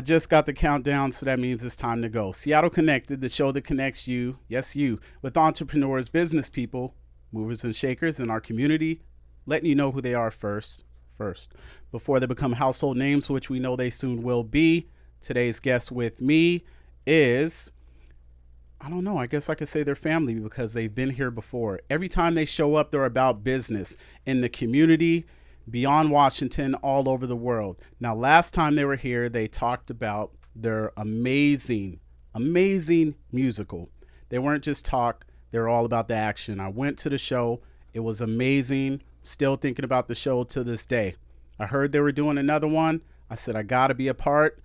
just got the countdown, so that means it's time to go. Seattle Connected, the show that connects you, yes, you, with entrepreneurs, business people, movers and shakers in our community, letting you know who they are first, before they become household names, which we know they soon will be. Today's guest with me is, I don't know, I guess I could say they're family because they've been here before. Every time they show up, they're about business in the community, beyond Washington, all over the world. Now, last time they were here, they talked about their amazing musical. They weren't just talk, they were all about the action. I went to the show. It was amazing. Still thinking about the show to this day. I heard they were doing another one. I said, I got to be a part.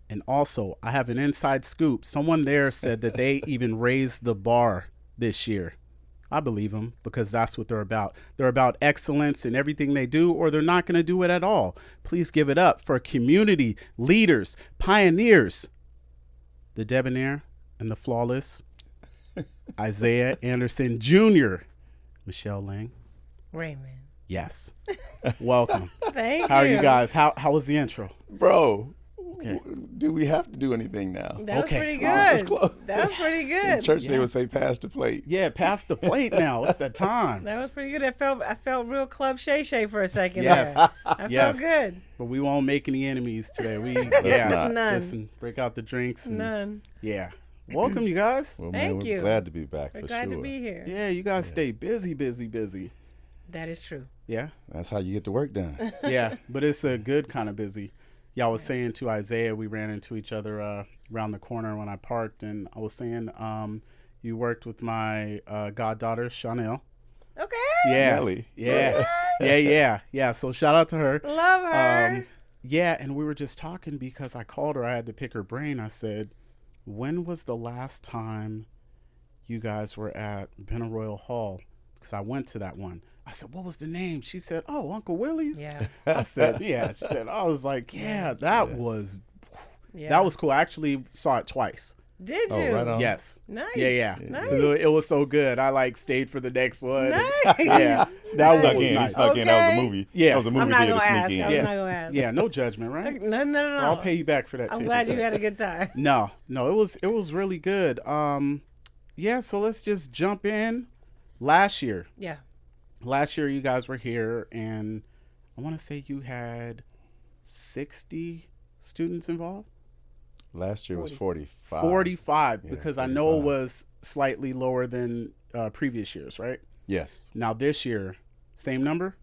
And also, I have an inside scoop. Someone there said that they even raised the bar this year. I believe them because that's what they're about. They're about excellence in everything they do, or they're not going to do it at all. Please give it up for community leaders, pioneers, the debonair and the flawless, Isiah Anderson Jr., Michelle Lang Raymond. Yes. Welcome. Thank you. How are you guys? How was the intro? Bro, Okay. do we have to do anything now? That Okay. was pretty That's good. close. That was pretty In good. church, they would say, pass the plate. Yeah, pass the plate now. It's that time. That was pretty good. I felt real Club Shay Shay for a second Yes. there. I Yes. felt good. But we won't make any enemies today. not. None. Listen, break out the drinks. And, None. Yeah. Welcome, you guys. Well, Thank man, you. we're glad to be back We're for glad sure. to be here. Yeah, you guys stay busy. That is true. Yeah. That's how you get the work done. Yeah. But it's a good kind of busy. Yeah, I was saying to Isiah, we ran into each other around the corner when I parked, and I was saying you worked with my goddaughter, Chanel. Okay. Yeah. Nelly. Yeah. Yeah. So shout out to her. Love her. Yeah, and we were just talking because I called her. I had to pick her brain. I said, when was the last time you guys were at Benaroyal Hall? Because I went to that one. I said, what was the name? She said, oh, Uncle Willie's. Yeah. I said, yeah. She said, I was like, yeah, that was Yeah. that was cool. I actually saw it twice. Did you? Oh, right on. Yes. Nice. Yeah. Nice. 'Cause It was so good. I stayed for the next one. Nice. Yeah. That Nice. was nice. Snuck in. That was a Okay. movie. Yeah. That was a movie I'm not theater gonna to ask. sneak in. I'm Yeah. not gonna ask. Yeah, no judgment, right? No. I'll pay you back for that I'm ticket. glad you had a good time. No, it was really good. Yeah, so let's just jump in. Last year you guys were here, and I want to say you had 60 students involved. Last year was 45. 45, Yeah, because I know it 45. was slightly lower than previous years, right? Yes. Now this year, same number?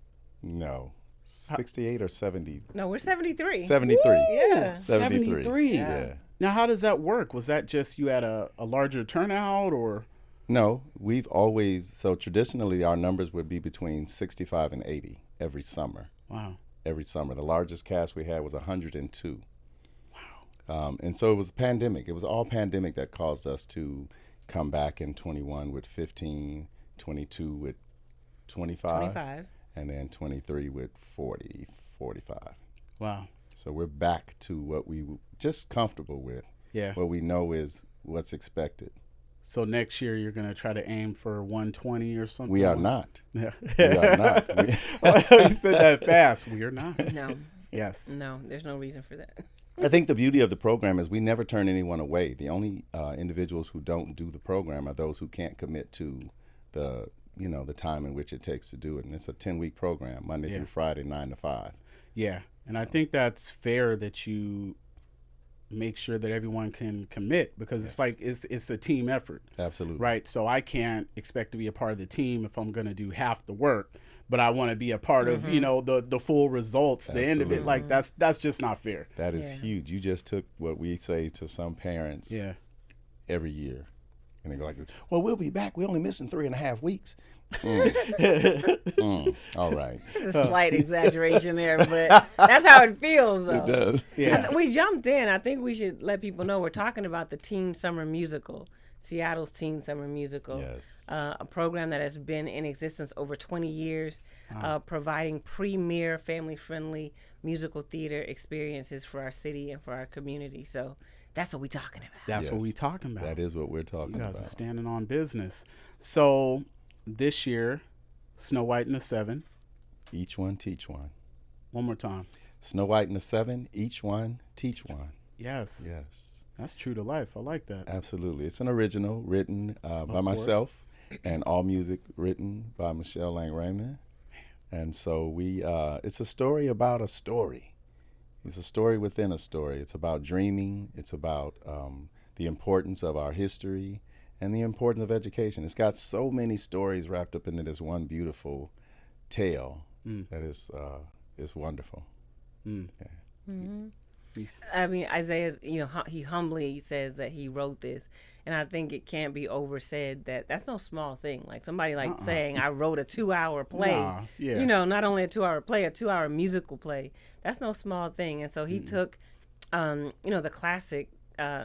No. 68 or 70. No, we're 73. 73. Yeah. 73. Yeah. Now, how does that work? Was that just you had a larger turnout, or? No, we've always, so traditionally our numbers would be between 65 and 80 every summer. Wow. Every summer. The largest cast we had was 102. Wow. And so it was pandemic. It was all pandemic that caused us to come back in 21 with 15, 22 with 25. And then 23 with 40, 45. Wow. So we're back to what we just comfortable with. Yeah. What we know is what's expected. So next year you're going to try to aim for 120 or something? We are not. Yeah. We are not. You said that fast. We are not. No. Yes. No, there's no reason for that. I think the beauty of the program is we never turn anyone away. The only individuals who don't do the program are those who can't commit to the time in which it takes to do it. And it's a 10-week program, Monday through Friday, 9 to 5. Yeah. And I think that's fair that you make sure that everyone can commit, because it's like it's a team effort. Absolutely. Right. So I can't expect to be a part of the team if I'm going to do half the work, but I want to be a part of, the full results, the end of it. Like that's just not fair. That is huge. You just took what we say to some parents every year. And they go like, well, we'll be back. We're only missing 3.5 weeks. All right. It's a slight exaggeration there, but that's how it feels, though. It does. Yeah. We jumped in. I think we should let people know we're talking about the Teen Summer Musical, Seattle's Teen Summer Musical. Yes. A program that has been in existence over 20 years, providing premier, family-friendly musical theater experiences for our city and for our community. So that's what we're talking about. That's what we talking about. That is what we're talking You guys about. are standing on business. So this year, Snow White and the Seven. Each one, teach one. One more time. Snow White and the Seven, each one, teach one. Yes. Yes. That's true to life. I like that. Absolutely. It's an original written by course. myself, and all music written by Michelle Lang Raymond. And so it's a story about a story. It's a story within a story. It's about dreaming. It's about the importance of our history and the importance of education. It's got so many stories wrapped up into this one beautiful tale that is wonderful. Yeah. Mm-hmm. I mean, Isaiah, he humbly says that he wrote this, and I think it can't be oversaid that that's no small thing. Like somebody saying, I wrote a 2-hour play. Nah, yeah. Not only a 2-hour play, a 2-hour musical play. That's no small thing. And so he took, the classic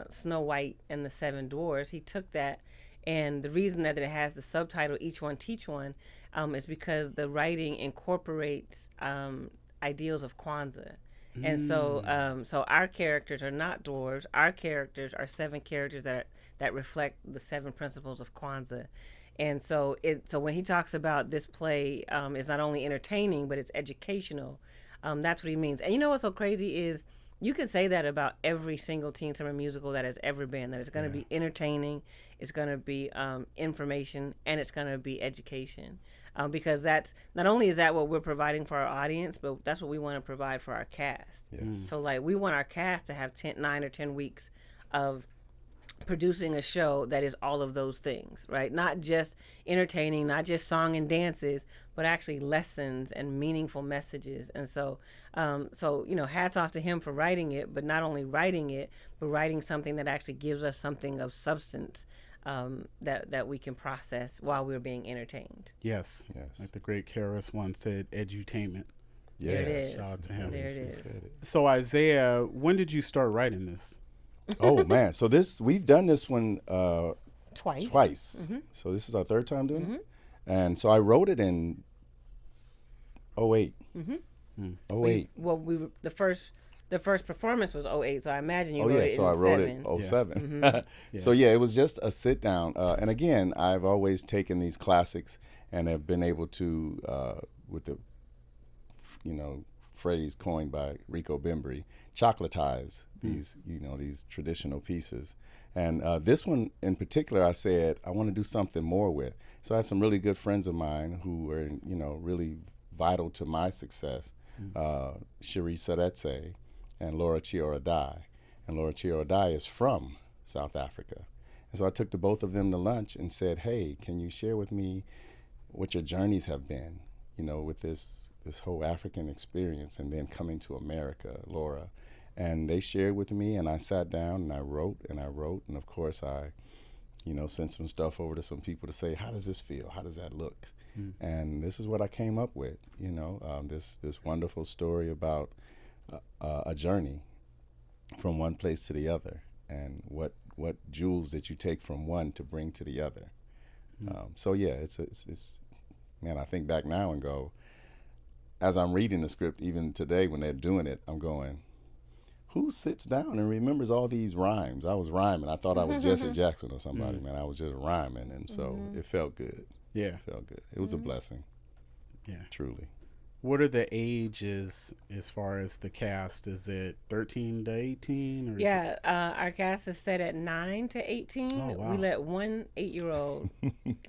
Snow White and the Seven Dwarfs. He took that, and the reason that it has the subtitle "Each One Teach One" is because the writing incorporates ideals of Kwanzaa. And so our characters are not dwarves. Our characters are 7 characters that reflect the 7 principles of Kwanzaa. And so when he talks about this play is not only entertaining, but it's educational, that's what he means. And you know what's so crazy is you can say that about every single teen summer musical that has ever been, that it's going to be entertaining, it's going to be information, and it's going to be education. Because that's not only is that what we're providing for our audience, but that's what we want to provide for our cast. Yes. So we want our cast to have 9 or 10 weeks of producing a show that is all of those things, right? Not just entertaining, not just song and dances, but actually lessons and meaningful messages. And so hats off to him for writing it, but not only writing it, but writing something that actually gives us something of substance that we can process while we're being entertained. Yes. Like the great Karis once said, edutainment. Yeah. There it is. Shout out to him. There it is. So Isaiah, when did you start writing this? Oh man, so we've done this one Twice. Mm-hmm. So this is our 3rd time doing it, and so I wrote it in 08. Mm-hmm. 08. The first performance was 08, so I imagine you wrote it in so I wrote 7. it 07. Mm-hmm. So it was just a sit down, and again, I've always taken these classics and have been able to, with the, phrase coined by Rico Bembry, chocolatize these, these traditional pieces. And this one in particular, I said, I want to do something more with. So I had some really good friends of mine who were, really vital to my success. Cherie Seretse and Laura Chiora-Dai. And Laura Chiora-Dai is from South Africa. And so I took the both of them to lunch and said, hey, can you share with me what your journeys have been, with this whole African experience, and then coming to America, Laura. And they shared with me, and I sat down and I wrote, and of course I, sent some stuff over to some people to say, how does this feel? How does that look? And this is what I came up with, this wonderful story about a journey from one place to the other, and what jewels that you take from one to bring to the other. It's man, I think back now and go, as I'm reading the script, even today when they're doing it, I'm going, who sits down and remembers all these rhymes? I was rhyming. I thought I was Jesse Jackson or somebody, man. I was just rhyming, and so it felt good. Yeah. It felt good. It was a blessing. Yeah. Truly. What are the ages as far as the cast? Is it 13 to 18? Or our cast is set at 9 to 18. Oh, wow. We let one 8-year-old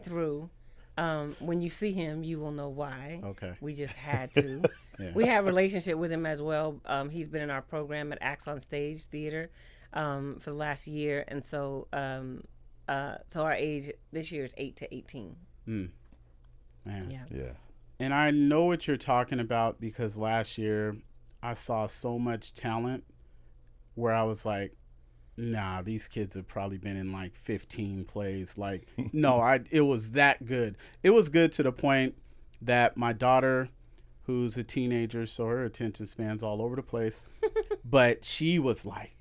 through. When you see him, you will know why. Okay. We just had to. Yeah. We have a relationship with him as well. He's been in our program at Acts on Stage Theater for the last year. And so our age this year is 8 to 18. Man. Yeah. And I know what you're talking about, because last year I saw so much talent where I was like, nah, these kids have probably been in like 15 plays. Like, no, it was that good. It was good to the point that my daughter, who's a teenager, so her attention span's all over the place, but she was like,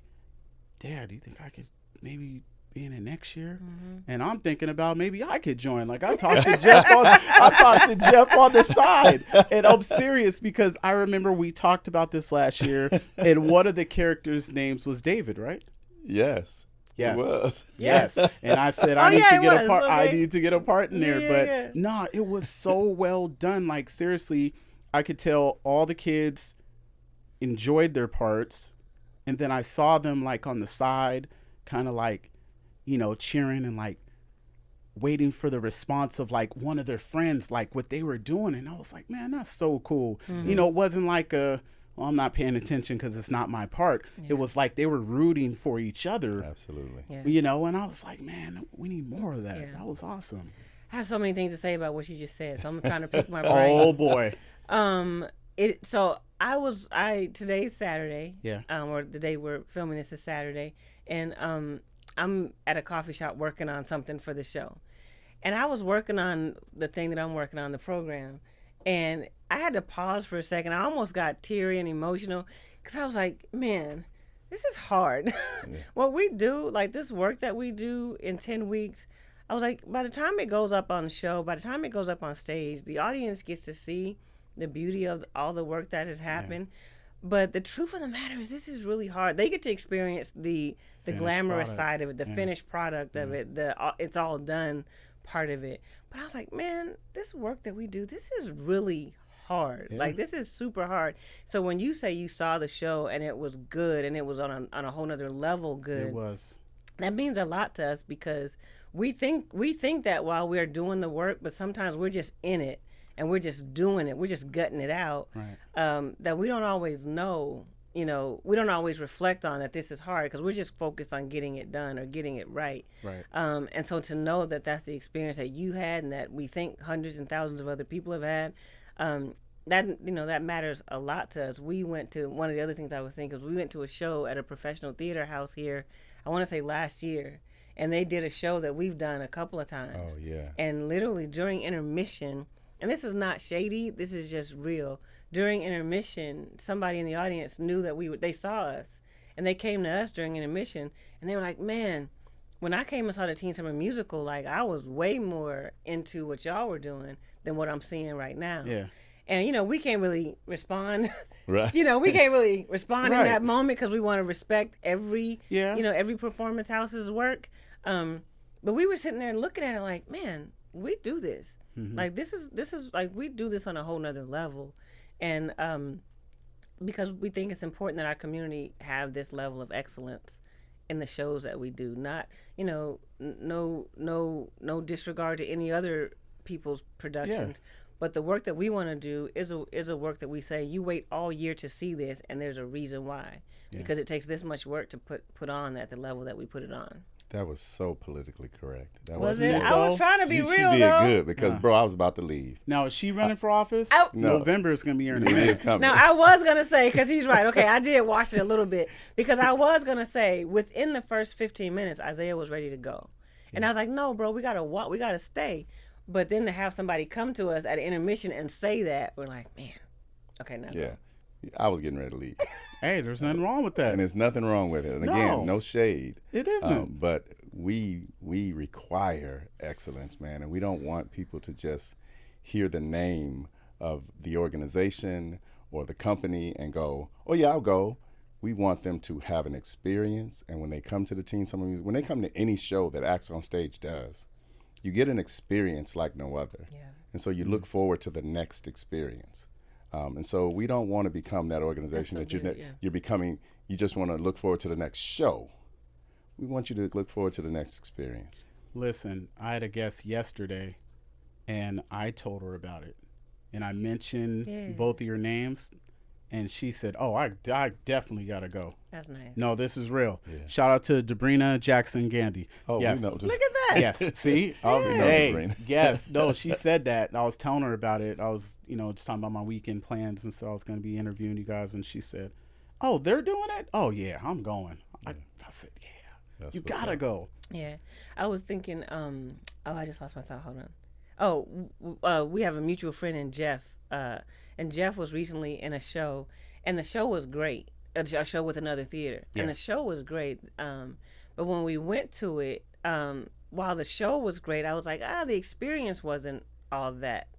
Dad, do you think I could maybe be in it next year? And I'm thinking about maybe I could join. Like, I talked to Jeff on the side, and I'm serious, because I remember we talked about this last year, and one of the characters' names was David, right? Yes. Yes. It was. Yes. And I said, I need to get a part in there. But no, it was so well done. Like, seriously, I could tell all the kids enjoyed their parts. And then I saw them like on the side, kind of like, cheering and like waiting for the response of like one of their friends, like what they were doing. And I was like, man, that's so cool. It wasn't like well, I'm not paying attention because it's not my part. It was like they were rooting for each other. Absolutely. And I was like, man, we need more of that. That was awesome. I have so many things to say about what you just said, so I'm trying to pick my brain. Oh boy. Today's Saturday. Yeah. Or the day we're filming this is Saturday, and I'm at a coffee shop working on something for the show, and I was working on the thing that I'm working on, the program, and I had to pause for a second. I almost got teary and emotional because I was like, man, this is hard. Yeah. What we do, like this work that we do in 10 weeks, I was like, by the time it goes up on the show, by the time it goes up on stage, the audience gets to see the beauty of all the work that has happened. Yeah. But the truth of the matter is this is really hard. They get to experience the glamorous side of it, the finished product of it, it's all done part of it. But I was like, man, this work that we do, this is really hard. Yeah. Like, this is super hard. So when you say you saw the show and it was good and it was on a whole nother level good. It was. That means a lot to us because we think that while we're doing the work, but sometimes we're just in it and we're just doing it. We're just gutting it out. Right. That we don't always know, we don't always reflect on that this is hard because we're just focused on getting it done or getting it right. Right. And so to know that that's the experience that you had and that we think hundreds and thousands of other people have had, that matters a lot to us. We went to, one of the other things I was thinking was we went to a show at a professional theater house here, I want to say last year, and they did a show that we've done a couple of times. Oh, yeah. And literally during intermission, and this is not shady, this is just real. During intermission, somebody in the audience knew that they saw us, and they came to us during intermission, and they were like, man, when I came and saw the Teen Summer Musical, like, I was way more into what y'all were doing than what I'm seeing right now. Yeah. And, we can't really respond. Right. We can't really respond Right. in that moment because we want to respect every, Yeah. Every performance house's work. But we were sitting there looking at it like, man, we do this. Mm-hmm. Like, this is like, we do this on a whole nother level. And because we think it's important that our community have this level of excellence in the shows that we do. Not, no disregard to any other people's productions. Yeah. But the work that we want to do is a work that we say, you wait all year to see this, and there's a reason why. Yeah. Because it takes this much work to put on at the level that we put it on. That was so politically correct. That was it? I was trying to be real, she did though. Good because, bro, I was about to leave. Now, is she running for office? No. November is going to be here in It is coming. Now, I was going to say, because he's right. Okay, I did watch it a little bit. Because I was going to say, within the first 15 minutes, Isiah was ready to go. Yeah. And I was like, no, bro, we got to walk. We got to stay. But then to have somebody come to us at an intermission and say that, we're like, man, okay, now. Yeah. I was getting ready to leave. Hey, there's nothing wrong with that. And there's nothing wrong with it. And again, no shade. It isn't. But we require excellence, man. And we don't want people to just hear the name of the organization or the company and go, oh, yeah, I'll go. We want them to have an experience. And when they come to the Teen Summer Music, when they come to any show that Acts on Stage does, you get an experience like no other. Yeah. And so you look forward to the next experience. And so we don't want to become that organization that you're becoming. You just want to look forward to the next show. We want you to look forward to the next experience. Listen, I had a guest yesterday, and I told her about it. And I mentioned both of your names, and she said, oh, I definitely got to go. That's nice. No, this is real. Yeah. Shout out to Debrina Jackson Gandy. Oh, yes. we know. Look at that. Yes. See? Hey, yes. No, she said that. I was telling her about it. I was, just talking about my weekend plans, and so I was going to be interviewing you guys, and she said, oh, they're doing it? Oh, yeah, I'm going. I said, yeah. That's you got to go. Yeah. I was thinking, I just lost my thought. Hold on. Oh, we have a mutual friend in Jeff, and Jeff was recently in a show, and the show was great. A show with another theater, and the show was great. But when we went to it, while the show was great, I was like, the experience wasn't all that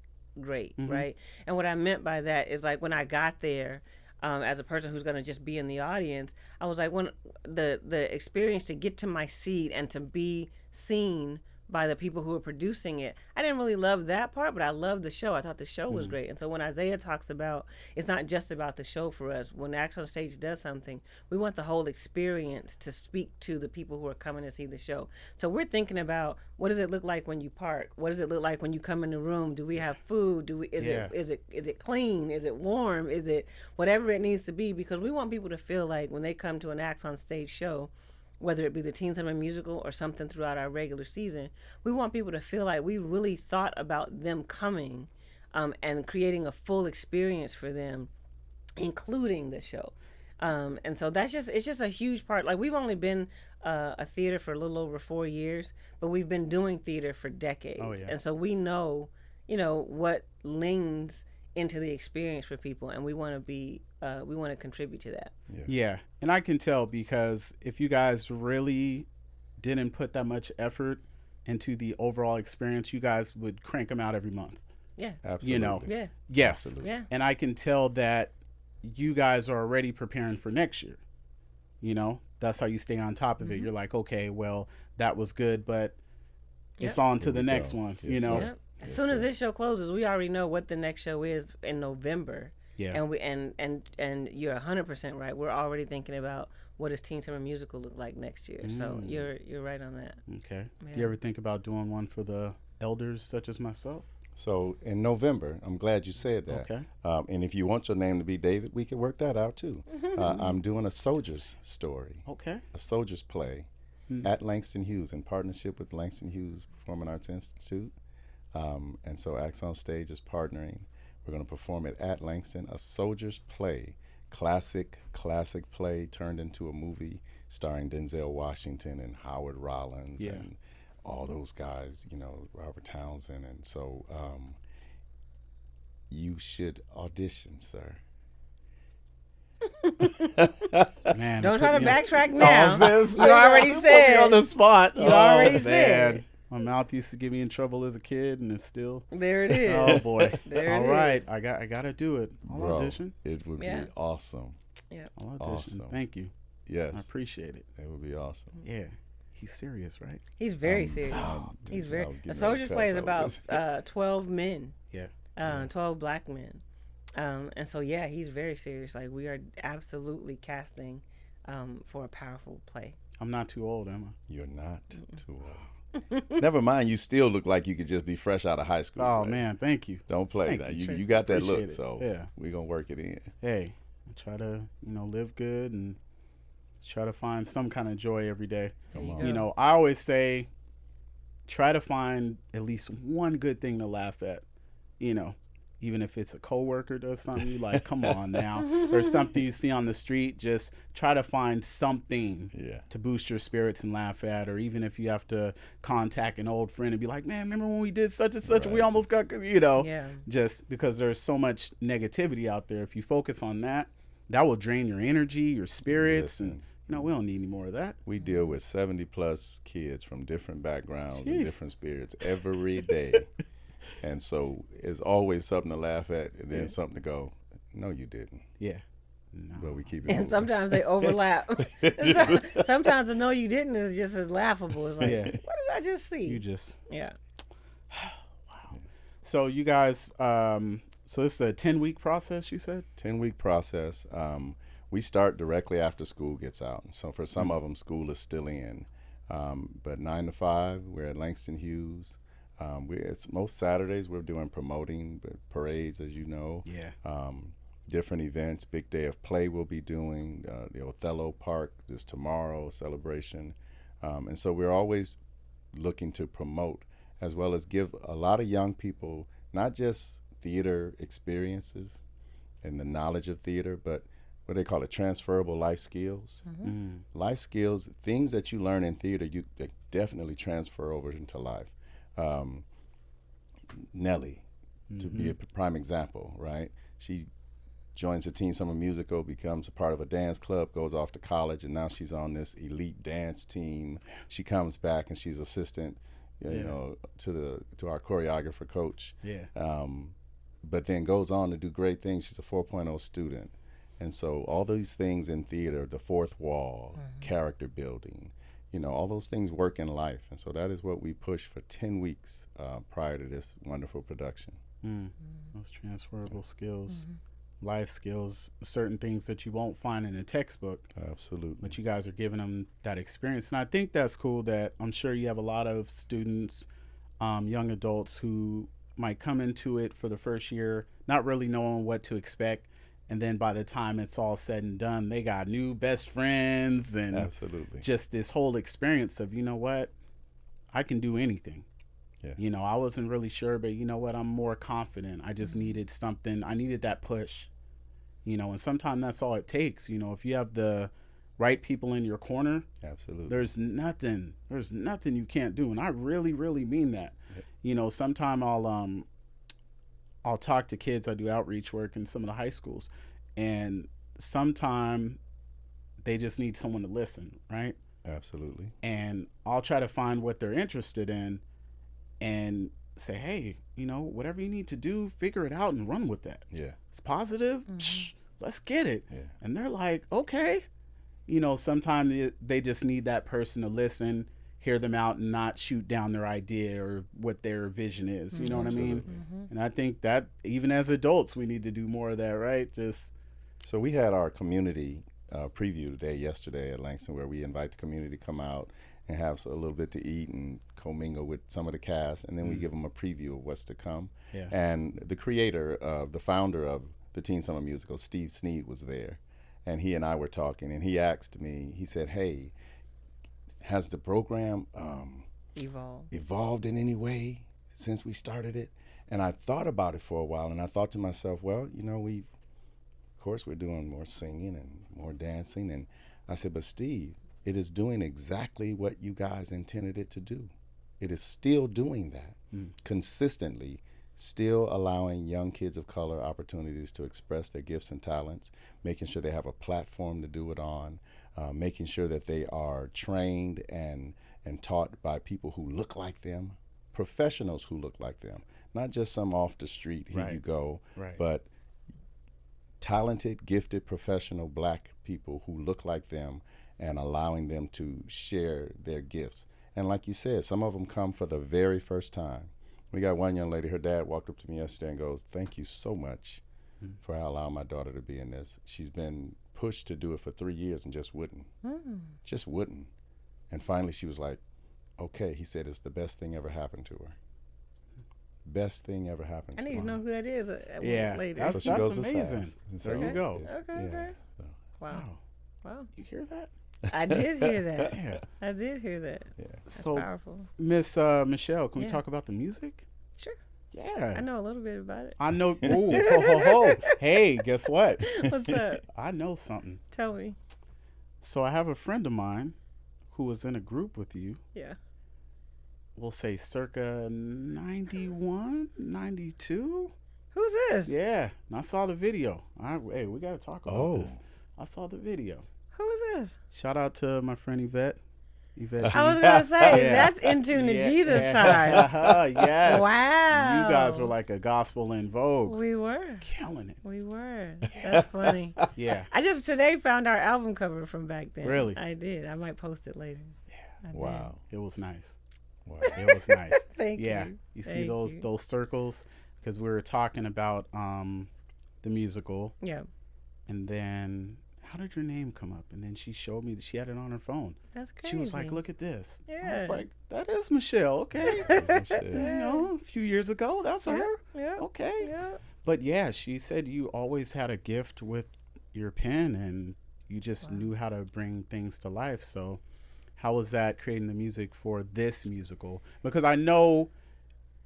great, right? And what I meant by that is like when I got there, as a person who's going to just be in the audience, I was like, when the experience to get to my seat and to be seen by the people who were producing it. I didn't really love that part, but I loved the show. I thought the show was great. And so when Isiah talks about, it's not just about the show for us. When Acts on Stage does something, we want the whole experience to speak to the people who are coming to see the show. So we're thinking about, what does it look like when you park? What does it look like when you come in the room? Do we have food? Is it clean? Is it warm? Is it whatever it needs to be? Because we want people to feel like when they come to an Acts on Stage show, whether it be the Teen Summer Musical or something throughout our regular season, we want people to feel like we really thought about them coming and creating a full experience for them, including the show. And so it's just a huge part. Like, we've only been a theater for a little over 4 years, but we've been doing theater for decades. Oh, yeah. And so we know, what leans into the experience for people, and we want to contribute to that. Yeah, and I can tell, because if you guys really didn't put that much effort into the overall experience, you guys would crank them out every month. Yeah, Absolutely. Yeah, Yes. Absolutely. yeah. And I can tell that you guys are already preparing for next year. That's how you stay on top of it. You're like, okay, well, that was good, but it's on to Here the we next go. one. Yes, sir. Yep. As soon as this show closes, we already know what the next show is in November. Yeah. And we and you're 100% right. We're already thinking about what does Teen Summer Musical look like next year. So you're right on that. Okay. Yeah. Do you ever think about doing one for the elders such as myself? So in November, I'm glad you said that. Okay. And if you want your name to be David, we can work that out too. I'm doing a soldier's story, Okay. a soldier's play at Langston Hughes in partnership with Langston Hughes Performing Arts Institute. And so Acts on Stage is partnering. We're going to perform it at Langston, a soldier's play, classic play turned into a movie starring Denzel Washington and Howard Rollins and all those guys, Robert Townsend. And so you should audition, sir. Man, Don't try to backtrack Oh, now. You already put me said. on the spot. You already said. Man. My mouth used to get me in trouble as a kid, and it's still. There it is. Oh boy! There All it right, is. I got to do it. I'll Bro, audition. it would Yeah. be awesome. Yeah. I'll audition. Awesome. Thank you. Yes, I appreciate it. it would be awesome. Yeah, he's serious, right? He's very serious. He's I very. was getting A ready soldier's to play is cuss. about 12 men. Yeah. 12 black men. And so, yeah, he's very serious. Like, we are absolutely casting for a powerful play. I'm not too old, am You're not too old. Never mind, you still look like you could just be fresh out of high school. I? Oh right? man, thank you. Don't play Thank that. you, Trey. You got that Appreciate look, it. so Yeah. we're gonna work it in. Hey, I try to live good and try to find some kind of joy every day. Come There on. you go. I always say, try to find at least one good thing to laugh at. Even if it's a coworker does something, you like, come on now, or something you see on the street, just try to find something Yeah. to boost your spirits and laugh at. Or even if you have to contact an old friend and be like, man, remember when we did such and such, and we Right. almost got, Yeah. just because there's so much negativity out there. If you focus on that, that will drain your energy, your spirits, Listen. and we don't need any more of that. We deal with 70 plus kids from different backgrounds and Jeez. different spirits every day. And so it's always something to laugh at and then something to go, no, you didn't. Yeah. No. But we keep it And moving. sometimes they overlap. Sometimes the no you didn't is just as laughable. It's like, Yeah. what did I just see? You just. Yeah. So you guys, so this is a 10-week process, you said? 10-week process. We start directly after school gets out. So for some of them, school is still in. But 9 to 5, we're at Langston Hughes. It's most Saturdays we're doing promoting parades, as you know. Yeah. Different events. Big Day of Play we'll be doing. The Othello Park is tomorrow, celebration. And so we're always looking to promote as well as give a lot of young people not just theater experiences and the knowledge of theater, but what they call it, transferable life skills. Life skills, things that you learn in theater, they definitely transfer over into life. Nellie, to be a prime example, right? She joins the Teen Summer Musical, becomes a part of a dance club, goes off to college, and now she's on this elite dance team. She comes back and she's assistant, to our choreographer coach. Yeah. But then goes on to do great things. She's a 4.0 student. And so all these things in theater, the fourth wall, character building, all those things work in life. And so that is what we pushed for 10 weeks prior to this wonderful production. Those transferable skills, life skills, certain things that you won't find in a textbook. Absolutely. But you guys are giving them that experience. And I think that's cool that I'm sure you have a lot of students, young adults who might come into it for the first year, not really knowing what to expect. And then by the time it's all said and done, they got new best friends and Absolutely. just this whole experience of, you know what, I can do anything. Yeah. I wasn't really sure, but you know what, I'm more confident. I just needed something. I needed that push, and sometimes that's all it takes. If you have the right people in your corner, Absolutely. there's nothing you can't do. And I really, really mean that. Yeah. Sometime I'll talk to kids. I do outreach work in some of the high schools, and sometime they just need someone to listen, right? Absolutely. And I'll try to find what they're interested in and say, hey, whatever you need to do, figure it out and run with that. Yeah. It's positive. Let's get it. Yeah. And they're like, okay. Sometimes they just need that person to listen, hear them out, and not shoot down their idea or what their vision is. You know what I mean? And I think that even as adults, we need to do more of that, right? So we had our community preview yesterday at Langston, where we invite the community to come out and have a little bit to eat and commingle with some of the cast, and then we give them a preview of what's to come. Yeah. And the founder of the Teen Summer Musical, Steve Sneed, was there, and he and I were talking, and he asked me, he said, hey, has the program evolved in any way since we started it? And I thought about it for a while, and I thought to myself, well, of course we're doing more singing and more dancing, and I said, but Steve, it is doing exactly what you guys intended it to do. It is still doing that consistently, still allowing young kids of color opportunities to express their gifts and talents, making sure they have a platform to do it on, making sure that they are trained and taught by people who look like them, professionals who look like them, not just some off the street, here you go, but talented, gifted, professional Black people who look like them, and allowing them to share their gifts. And like you said, some of them come for the very first time. We got one young lady, her dad walked up to me yesterday and goes, thank you so much for allowing my daughter to be in this. She's been pushed to do it for 3 years and just wouldn't. Just wouldn't. And finally she was like, okay. He said, it's the best thing ever happened to her. Best thing ever happened to her. I need to know who that is. Later. That's amazing. There you go. Okay. So. Wow. You hear that? I did hear that. Yeah. I did hear that. Yeah. That's So, powerful. Miss Michelle, can we talk about the music? Sure. Yeah. I know a little bit about it. I know. Ooh, ho, ho, ho. Hey, guess what? What's up? I know something. Tell me. So I have a friend of mine who was in a group with you. Yeah. We'll say circa 91, 92. Who's this? Yeah. And I saw the video. Hey, we got to talk about this. I saw the video. Who's this? Shout out to my friend Yvette. I was going to say, that's in tune to Jesus time. Yes. Wow. You guys were like a gospel in vogue. We were. Killing it. We were. That's funny. Yeah. I just today found our album cover from back then. Really? I did. I might post it later. Yeah. Wow. It was nice. Wow. It was nice. Thank you. Yeah. You see those circles? Because we were talking about the musical. Yeah. And then, how did your name come up? And then she showed me that she had it on her phone. That's crazy. She was like, look at this. Yeah. I was like, that is Michelle. Okay. A few years ago, that's her. Yeah. Okay. Yeah. But yeah, she said you always had a gift with your pen and you just knew how to bring things to life. So how was that creating the music for this musical? Because I know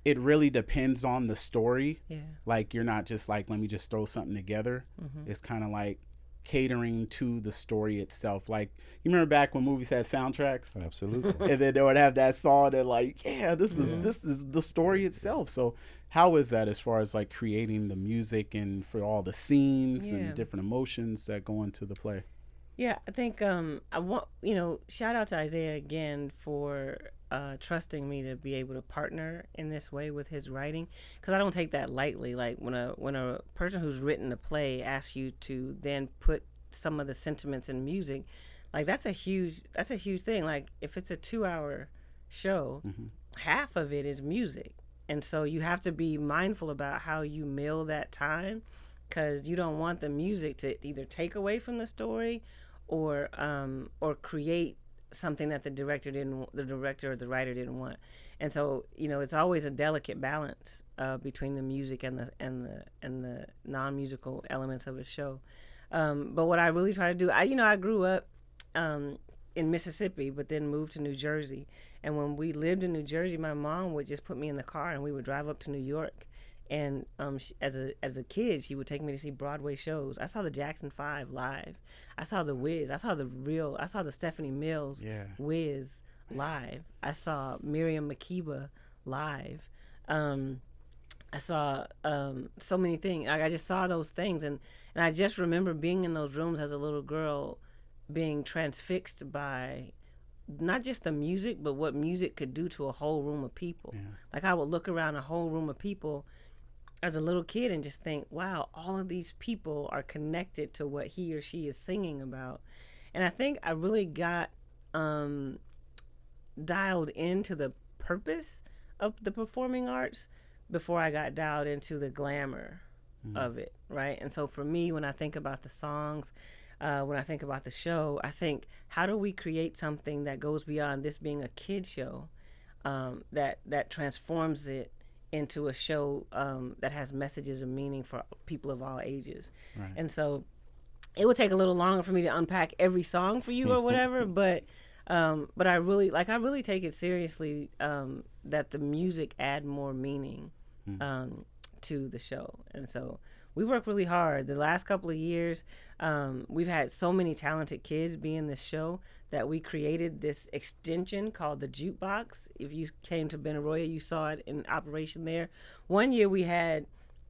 it really depends on the story. Yeah. Like, you're not just like, let me just throw something together. It's kind of like catering to the story itself. Like, you remember back when movies had soundtracks? Absolutely. And then they would have that song that like, this is the story itself. So how is that as far as like creating the music and for all the scenes and the different emotions that go into the play? Yeah, I think I want, shout out to Isiah again for trusting me to be able to partner in this way with his writing, because I don't take that lightly. Like when a person who's written a play asks you to then put some of the sentiments in music, Like that's a huge thing. Like if it's a 2-hour show, half of it is music. And so you have to be mindful about how you mill that time, because you don't want the music to either take away from the story or create something that the director or the writer didn't want. And so, it's always a delicate balance between the music and the non-musical elements of a show. But what I really try to do, I grew up in Mississippi, but then moved to New Jersey. And when we lived in New Jersey, my mom would just put me in the car and we would drive up to New York. And as a kid, she would take me to see Broadway shows. I saw the Jackson 5 live. I saw the Wiz. I saw the Stephanie Mills Wiz live. I saw Miriam Makeba live. I saw so many things. Like, I just saw those things, and I just remember being in those rooms as a little girl, being transfixed by not just the music, but what music could do to a whole room of people. Yeah. Like, I would look around a whole room of people as a little kid and just think, wow, all of these people are connected to what he or she is singing about. And I think I really got dialed into the purpose of the performing arts before I got dialed into the glamour of it, right? And so for me, when I think about the songs, when I think about the show, I think, how do we create something that goes beyond this being a kid show, that transforms it into a show that has messages of meaning for people of all ages. Right. And so it would take a little longer for me to unpack every song for you or whatever, but I really take it seriously, that the music add more meaning to the show. And so we work really hard. The last couple of years, we've had so many talented kids be in this show that we created this extension called the Jukebox. If you came to Benaroya, you saw it in operation there. One year we had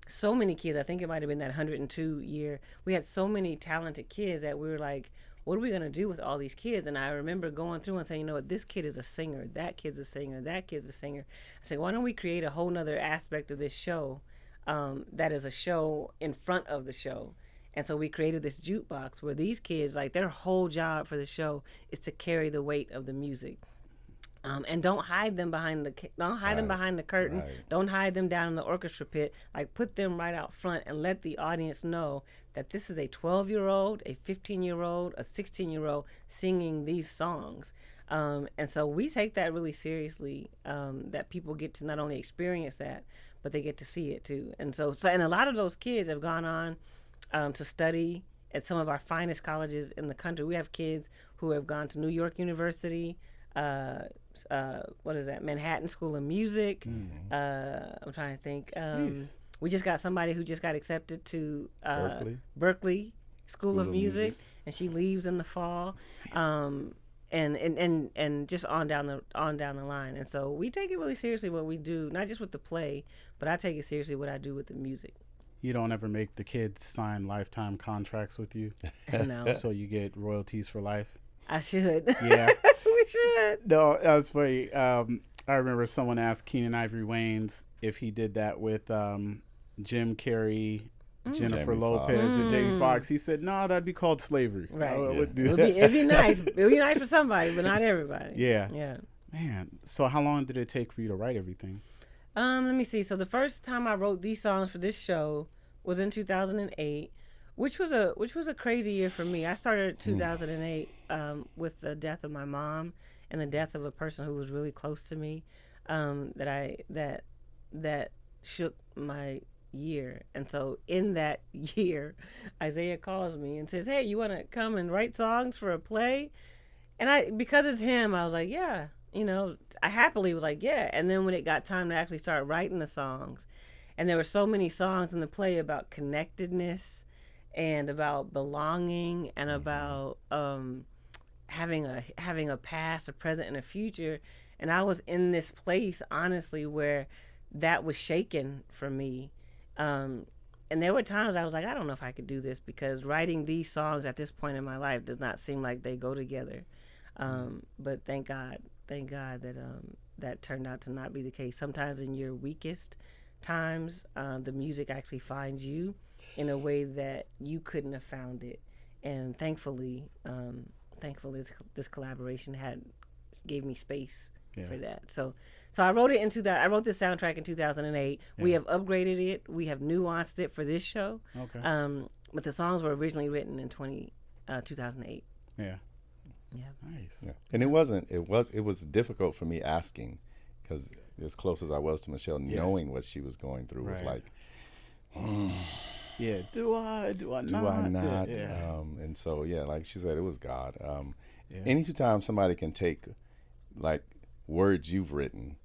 so many kids, I think it might have been that 102 year, we had so many talented kids that we were like, what are we going to do with all these kids? And I remember going through and saying, you know what, this kid is a singer, that kid's a singer, that kid's a singer. I said, why don't we create a whole nother aspect of this show that is a show in front of the show? And so we created this jukebox where these kids, like, their whole job for the show is to carry the weight of the music. And don't hide them behind the curtain. Right. Don't hide them down in the orchestra pit. Like, put them right out front and let the audience know that this is a 12-year-old, a 15-year-old, a 16-year-old singing these songs. And so we take that really seriously, that people get to not only experience that, but they get to see it too. And so and a lot of those kids have gone on to study at some of our finest colleges in the country. We have kids who have gone to New York University, Manhattan School of Music. I'm trying to think. We just got somebody who just got accepted to Berkeley School of Music, and she leaves in the fall. And just on down the line. And so we take it really seriously what we do, not just with the play, but I take it seriously what I do with the music. You don't ever make the kids sign lifetime contracts with you? No. So you get royalties for life? I should. Yeah. We should. No, that was funny. I remember someone asked Keenan Ivory Wayans if he did that with Jim Carrey, Jennifer Lopez, and Jamie Foxx. He said, no, that'd be called slavery. Right. It'd be nice. It would be nice for somebody, but not everybody. Yeah. Yeah. Man, so how long did it take for you to write everything? Let me see. So the first time I wrote these songs for this show was in 2008, which was a crazy year for me. I started 2008 with the death of my mom and the death of a person who was really close to me, that shook my year. And so in that year, Isiah calls me and says, hey, you want to come and write songs for a play? And because it's him, I was like, yeah. I happily was like, yeah. And then when it got time to actually start writing the songs, and there were so many songs in the play about connectedness and about belonging and about having a past, a present, and a future. And I was in this place, honestly, where that was shaken for me. And there were times I was like, I don't know if I could do this, because writing these songs at this point in my life does not seem like they go together. But thank God that that turned out to not be the case. Sometimes in your weakest times, the music actually finds you in a way that you couldn't have found it. And thankfully thankful this collaboration gave me space Yeah. for that. So I wrote it I wrote this soundtrack in 2008. Yeah. We have upgraded it. We have nuanced it for this show. Okay. But the songs were originally written in 2008. Yeah. Yeah. Nice. Yeah. And it was difficult for me asking, because as close as I was to Michelle, knowing what she was going through was Right. like, Yeah. Do I do I not? not? Yeah. And so, yeah, like she said, it was God. Yeah. Anytime somebody can take like words you've written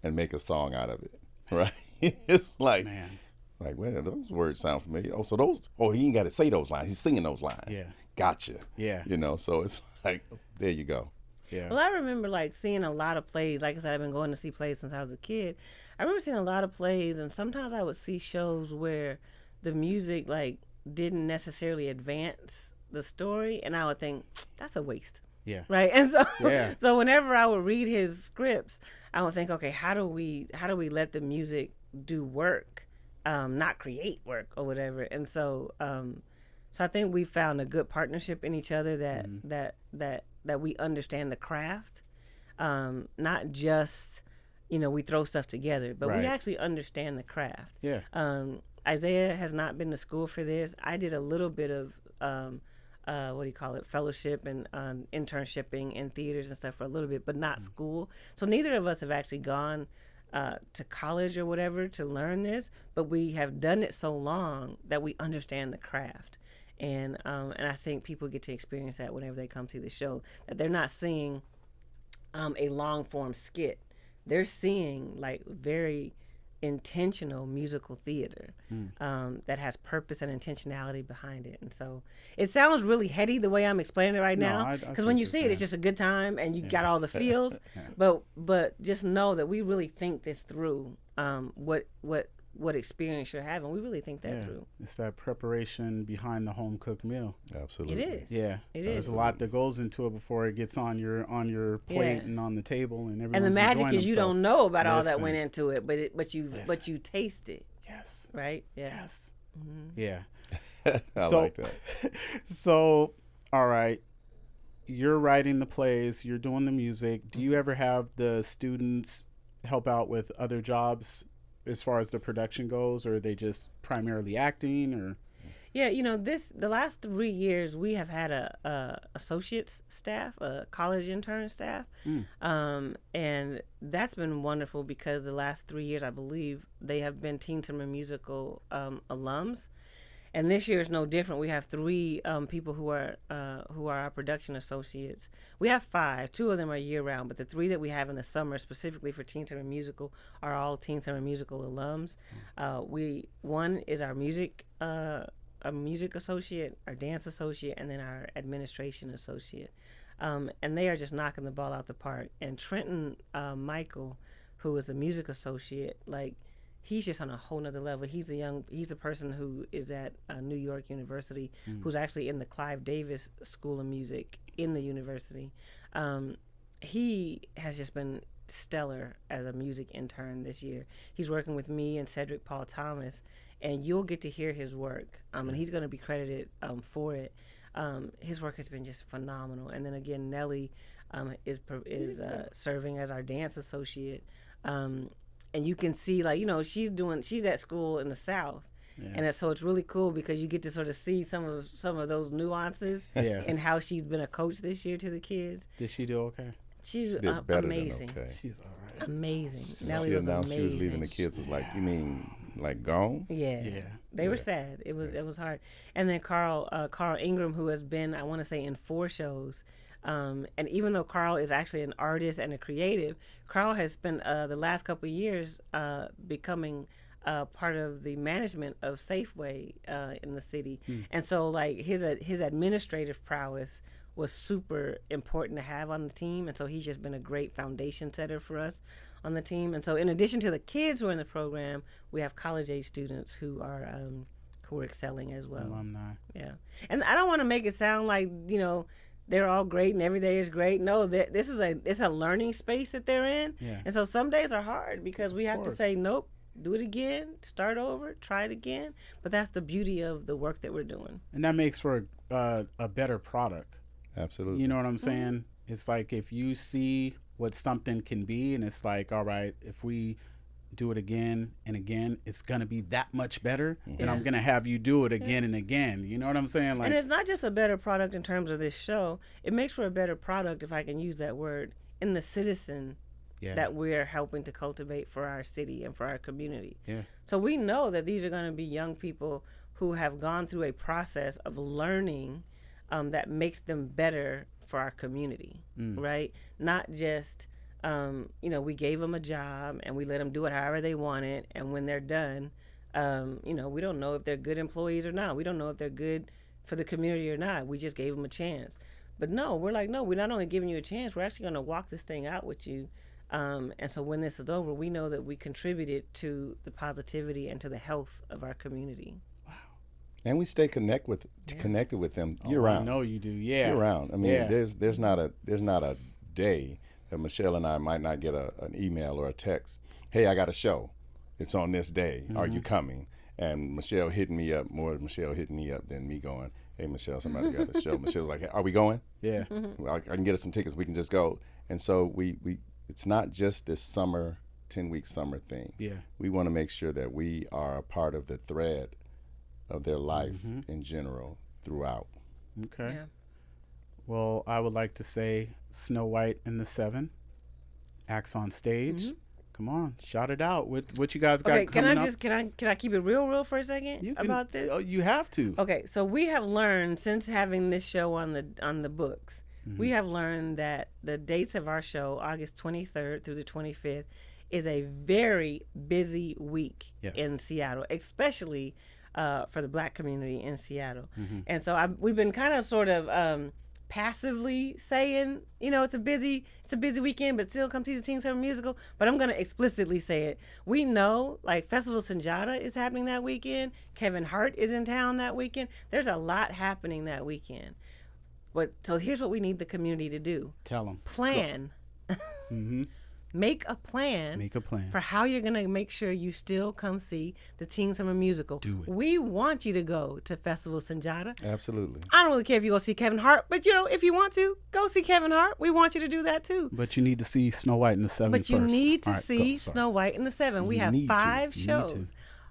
and make a song out of it, right? It's like, Man. like, wait, those words sound familiar. He ain't got to say those lines. He's singing those lines. Yeah. Gotcha. Yeah. So it's like, there you go. Yeah. Well, I remember like seeing a lot of plays. Like I said, I've been going to see plays since I was a kid. I remember seeing a lot of plays, and sometimes I would see shows where the music like didn't necessarily advance the story, and I would think that's a waste. Yeah. Right. And so Yeah. so whenever I would read his scripts, I would think, okay, how do we let the music do work, not create work or whatever. And so I think we found a good partnership in each other that we understand the craft, not just we throw stuff together, but Right. we actually understand the craft. Yeah. Isiah has not been to school for this. I did a little bit of fellowship and internshiping in theaters and stuff for a little bit, but not school. So neither of us have actually gone to college or whatever to learn this, but we have done it so long that we understand the craft. And I think people get to experience that whenever they come see the show, that they're not seeing a long form skit. They're seeing like very intentional musical theater that has purpose and intentionality behind it. And so it sounds really heady the way I'm explaining it right No, now, I because see when what you you're see it, saying. it's just a good time and you got all the feels. But just know that we really think this through. What experience you're having, we really think that through. It's that preparation behind the home cooked meal. Absolutely. It is. Yeah. It There's is. a lot that goes into it before it gets on your plate Yeah. and on the table, and everyone's And the magic enjoying is you themselves. don't know about all that Listen. went into it, but you taste it, Yes. right? Yeah. Yes. Mm-hmm. Yeah. I So- like that. So, all right. You're writing the plays, you're doing the music. Do you ever have the students help out with other jobs as far as the production goes, or are they just primarily acting, or? Yeah, the last 3 years we have had a associates staff, a college intern staff, and that's been wonderful because the last 3 years I believe they have been Teen Summer Musical alums, and this year is no different. We have 3 people who are our production associates. We have 5. 2 of them are year round, but the 3 that we have in the summer specifically for Teen Summer Musical are all Teen Summer Musical alums. One is our music associate, our dance associate, and then our administration associate. And they are just knocking the ball out the park. And Trenton Michael, who is the music associate, like he's just on a whole nother level. He's a person who is at New York University, who's actually in the Clive Davis School of Music in the university. He has just been stellar as a music intern this year. He's working with me and Cedric Paul Thomas, and you'll get to hear his work, and he's going to be credited for it. His work has been just phenomenal. And then again, Nellie is serving as our dance associate, and you can see she's at school in the South, and so it's really cool because you get to sort of see some of those nuances and how she's been a coach this year to the kids. Did she do okay? She's Did better than amazing. okay. She's all right. Amazing. She Nellie was announced amazing. she was leaving. The kids was like, "You mean like gone?" Yeah. They were sad. It was hard. And then Carl Ingram, who has been, I want to say, in 4 shows. And even though Carl is actually an artist and a creative, Carl has spent the last couple of years becoming part of the management of Safeway in the city. And so like his administrative prowess was super important to have on the team. And so he's just been a great foundation setter for us on the team. And so in addition to the kids who are in the program, we have college age students who are excelling as well. Alumni. Yeah. And I don't want to make it sound like, they're all great and every day is great. No, it's a learning space that they're in. Yeah. And so some days are hard because we have to course. say, nope, do it again, start over, try it again. But that's the beauty of the work that we're doing. And that makes for a better product. Absolutely. You know what I'm saying? It's like if you see what something can be, and it's like, all right, if we do it again and again, it's gonna be that much better. Then I'm gonna have you do it again and again. You know what I'm saying? Like, and it's not just a better product in terms of this show. It makes for a better product, if I can use that word, in the citizen that we're helping to cultivate for our city and for our community. Yeah. So we know that these are going to be young people who have gone through a process of learning that makes them better for our community, right? Not just, we gave them a job and we let them do it however they want it. And when they're done, we don't know if they're good employees or not. We don't know if they're good for the community or not. We just gave them a chance. But no, we're like, no, we're not only giving you a chance, we're actually going to walk this thing out with you. And so when this is over, we know that we contributed to the positivity and to the health of our community. wow. And we stay connected with them year round. I know you do. Yeah. Year round. I mean, there's not a day that Michelle and I might not get an email or a text. Hey, I got a show. It's on this day. Are you coming? And Michelle hitting me up, more Michelle hitting me up than me going, hey, Michelle, somebody got a show. Michelle's like, hey, are we going? Yeah. I can get us some tickets. We can just go. And so we it's not just this summer, 10-week summer thing. Yeah. We want to make sure that we are a part of the thread of their life in general throughout. Okay. Yeah. Well, I would like to say Snow White and the Seven, acts on stage. Come on, shout it out. What you guys got Okay, coming up? can I keep it real for a second about this? Oh, you have to. Okay, so we have learned since having this show on the books, we have learned that the dates of our show, August 23rd through the 25th, is a very busy week in Seattle, especially for the Black community in Seattle. And so we've been kind of sort of passively saying, it's a busy weekend, but still come see the Teen Summer Musical. But I'm going to explicitly say it. We know, like, Festival Sanjata is happening that weekend. Kevin Hart is in town that weekend. There's a lot happening that weekend. But so here's what we need the community to do. Tell them. Plan. Make a plan for how you're going to make sure you still come see the Teen Summer Musical. Do it. We want you to go to Festival Sanjata. Absolutely. I don't really care if you go see Kevin Hart, but if you want to, go see Kevin Hart. We want you to do that too. But you need to see Snow White and the Seven But first. you need to All right, see go. Sorry. Snow White and the Seven. We have 5 You need shows. to.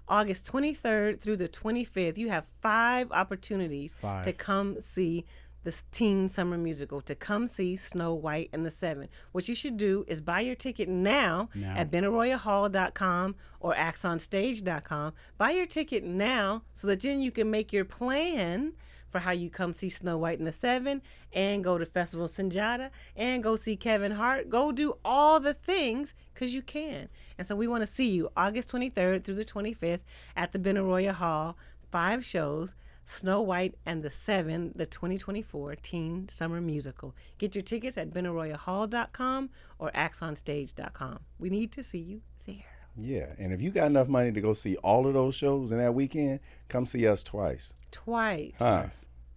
August 23rd through the 25th, you have 5 opportunities to come see the Teen Summer Musical, to come see Snow White and the Seven. What you should do is buy your ticket now. At BenaroyaHall.com or ActsOnStage.com. Buy your ticket now so that then you can make your plan for how you come see Snow White and the Seven and go to Festival Sanjata and go see Kevin Hart. Go do all the things because you can. And so we want to see you August 23rd through the 25th at the Benaroya Hall. 5 shows. Snow White and the Seven, the 2024 Teen Summer Musical. Get your tickets at BenaroyaHall.com or ActsOnStage.com. We need to see you there. Yeah, and if you got enough money to go see all of those shows in that weekend, come see us twice. Twice. Huh.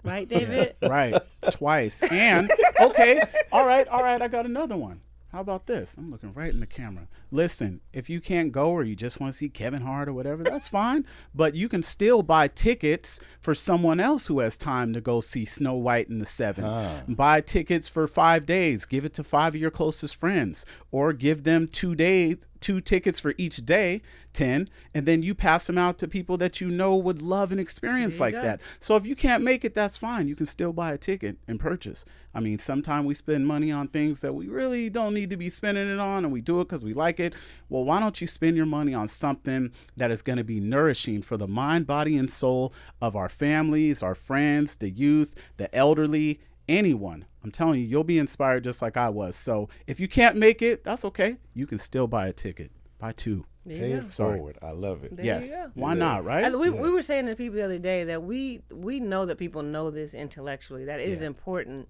Right, David? Right, twice. And, okay, all right, I got another one. How about this? I'm looking right in the camera. Listen, if you can't go or you just want to see Kevin Hart or whatever, that's fine. But you can still buy tickets for someone else who has time to go see Snow White and the Seven. Buy tickets for 5 days. Give it to 5 of your closest friends. Or give them 2 tickets for each day, 10, and then you pass them out to people that you know would love an experience like that. So if you can't make it, that's fine. You can still buy a ticket and purchase. I mean, sometimes we spend money on things that we really don't need to be spending it on, and we do it because we like it. Well, why don't you spend your money on something that is going to be nourishing for the mind, body, and soul of our families, our friends, the youth, the elderly, anyone. I'm telling you, you'll be inspired just like I was. So if you can't make it, that's okay. You can still buy a ticket. Buy 2. Pay it forward. I love it. There you go. Why not, right? We were saying to people the other day that we know that people know this intellectually, that it is important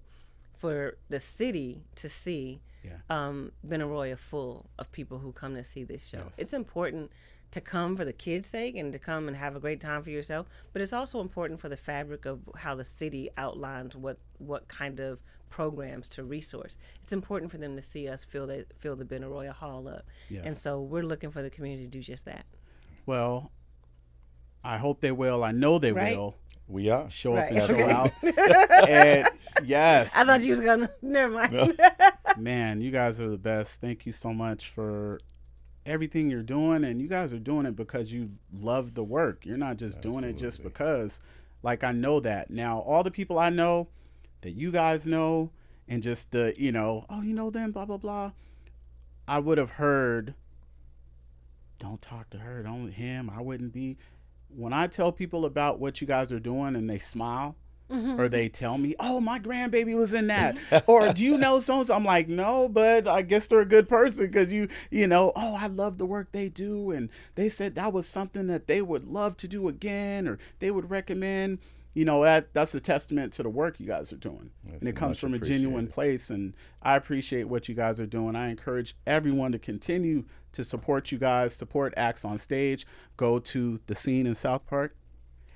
for the city to see Benaroya full of people who come to see this show. It's important to come for the kids' sake and to come and have a great time for yourself, but it's also important for the fabric of how the city outlines what kind of programs to resource. It's important for them to see us fill the Benaroya Hall up. And so we're looking for the community to do just that. Well, I hope they will. I know they Right. will We are. show up Right. and show Okay. out. And yes, I thought you was gonna. Never mind. man, you guys are the best. Thank you so much for everything you're doing. And you guys are doing it because you love the work. You're not just doing it just Absolutely. because. Like, I know that. Now, all the people I know that you guys know, and just the, oh, you know them, blah, blah, blah. I would have heard, don't talk to her, don't him. I wouldn't be. When I tell people about what you guys are doing and they smile, or they tell me, oh, my grandbaby was in that, or do you know so-and-so? I'm like, no, but I guess they're a good person because oh, I love the work they do, and they said that was something that they would love to do again, or they would recommend. That's a testament to the work you guys are doing. That's And it comes much from a genuine appreciated. place, and I appreciate what you guys are doing. I encourage everyone to continue to support you guys, support Acts on Stage. Go to the scene in South Park.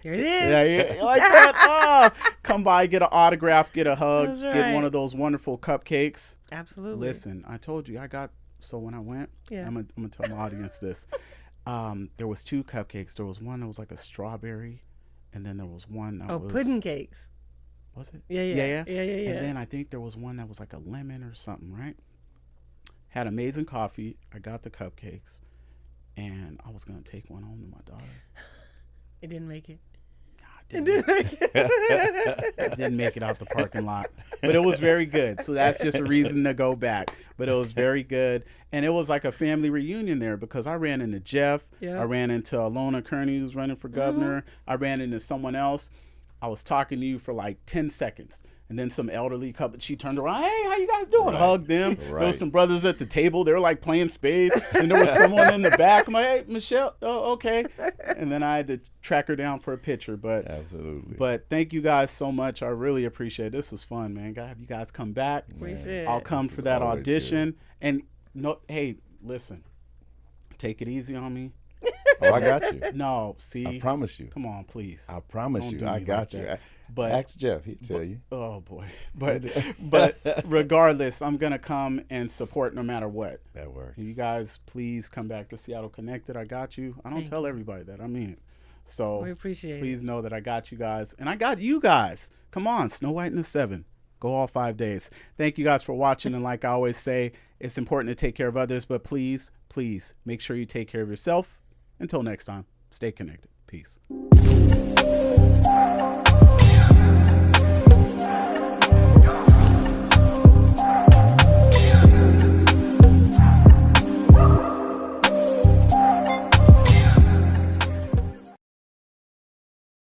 Here it is. Yeah, you like that? Come by, get an autograph, get a hug, That's get right. one of those wonderful cupcakes. Absolutely. Listen, I told you, so when I went, Yeah. I'm gonna tell my audience this. There was 2 cupcakes. There was one that was like a strawberry, and then there was one that was pudding cakes. Was it? Yeah. Yeah. Yeah. And then I think there was one that was like a lemon or something, right? Had amazing coffee. I got the cupcakes, and I was gonna take one home to my daughter. It didn't make it. It didn't make it out the parking lot, but it was very good. So that's just a reason to go back. But it was very good, and it was like a family reunion there because I ran into Jeff. Yeah. I ran into Alona Kearney, who's running for governor. I ran into someone else. I was talking to you for like 10 seconds. And then some elderly couple, she turned around, hey, how you guys doing? Right. Hugged them. There Right. was some brothers at the table. They were like playing spades. And there was someone in the back. I'm like, hey, Michelle, oh, okay. And then I had to track her down for a picture. But thank you guys so much. I really appreciate it. This was fun, man. Gotta have you guys come back. Appreciate it. I'll come This for is that always audition. And hey, listen, take it easy on me. Oh, I got you. No, see. I promise you. Come on, please. I promise Don't you. do I me got like you. that. But Ask Jeff. He'll tell you. oh boy, but regardless, I'm gonna come and support no matter what. That works. You guys, please come back to Seattle Connected. I got you. I don't Thank tell everybody that. I mean it. So We appreciate it. please know that I got you guys, and I got you guys. Come on, Snow White and the 7. Go all 5 days. Thank you guys for watching, and like I always say, it's important to take care of others, but please, please make sure you take care of yourself. Until next time, stay connected. Peace.